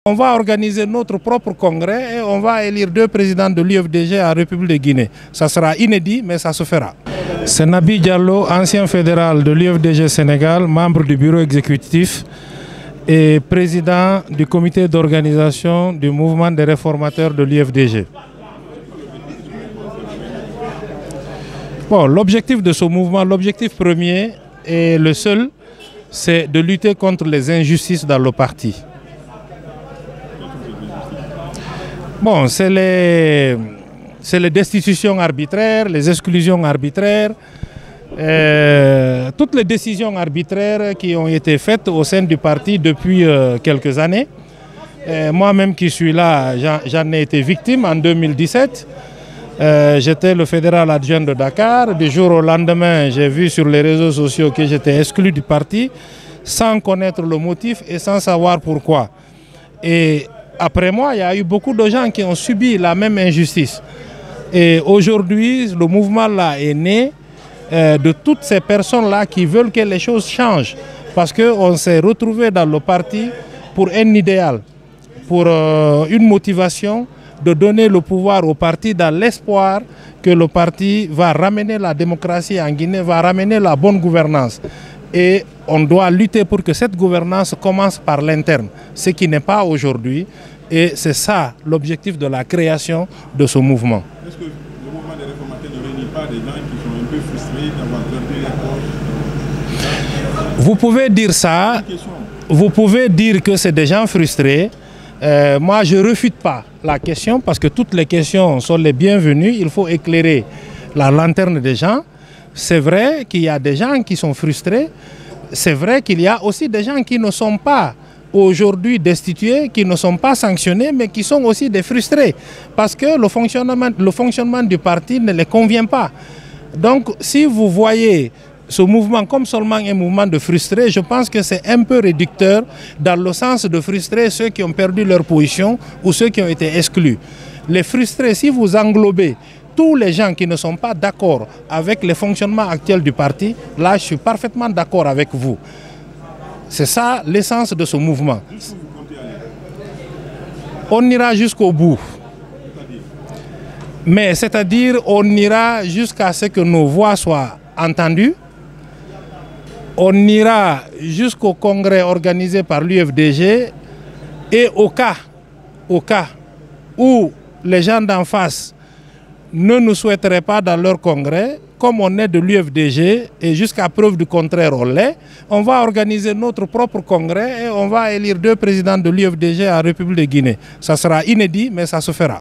On va organiser notre propre congrès et on va élire 2 présidents de l'UFDG à la République de Guinée. Ça sera inédit, mais ça se fera. C'est Nabi Diallo, ancien fédéral de l'UFDG Sénégal, membre du bureau exécutif et président du comité d'organisation du mouvement des réformateurs de l'UFDG. Bon, l'objectif de ce mouvement, l'objectif premier et le seul, c'est de lutter contre les injustices dans le parti. Bon, c'est les destitutions arbitraires, les exclusions arbitraires, toutes les décisions arbitraires qui ont été faites au sein du parti depuis quelques années. Moi-même qui suis là, j'en ai été victime en 2017. J'étais le fédéral adjoint de Dakar. Du jour au lendemain, j'ai vu sur les réseaux sociaux que j'étais exclu du parti sans connaître le motif et sans savoir pourquoi. Et après moi, il y a eu beaucoup de gens qui ont subi la même injustice. Et aujourd'hui, le mouvement là est né de toutes ces personnes-là qui veulent que les choses changent. Parce qu'on s'est retrouvés dans le parti pour un idéal, pour une motivation de donner le pouvoir au parti dans l'espoir que le parti va ramener la démocratie en Guinée, va ramener la bonne gouvernance. Et on doit lutter pour que cette gouvernance commence par l'interne, ce qui n'est pas aujourd'hui. Et c'est ça l'objectif de la création de ce mouvement. Est-ce que le mouvement des réformateurs ne réunit pas des gens qui sont un peu frustrés d'avoir perdu les poches? Vous pouvez dire ça, vous pouvez dire que c'est des gens frustrés. Moi, je ne refute pas la question parce que toutes les questions sont les bienvenues. Il faut éclairer la lanterne des gens. C'est vrai qu'il y a des gens qui sont frustrés. C'est vrai qu'il y a aussi des gens qui ne sont pas aujourd'hui destitués, qui ne sont pas sanctionnés, mais qui sont aussi des frustrés. Parce que le fonctionnement du parti ne les convient pas. Donc, si vous voyez ce mouvement comme seulement un mouvement de frustrés, je pense que c'est un peu réducteur dans le sens de frustrer ceux qui ont perdu leur position ou ceux qui ont été exclus. Les frustrés, si vous englobez tous les gens qui ne sont pas d'accord avec le fonctionnement actuel du parti, là je suis parfaitement d'accord avec vous. C'est ça l'essence de ce mouvement. On ira jusqu'au bout. Mais c'est-à-dire on ira jusqu'à ce que nos voix soient entendues. On ira jusqu'au congrès organisé par l'UFDG et au cas où les gens d'en face ne nous souhaiteraient pas dans leur congrès, comme on est de l'UFDG et jusqu'à preuve du contraire on l'est, on va organiser notre propre congrès et on va élire 2 présidents de l'UFDG à la République de Guinée. Ça sera inédit, mais ça se fera.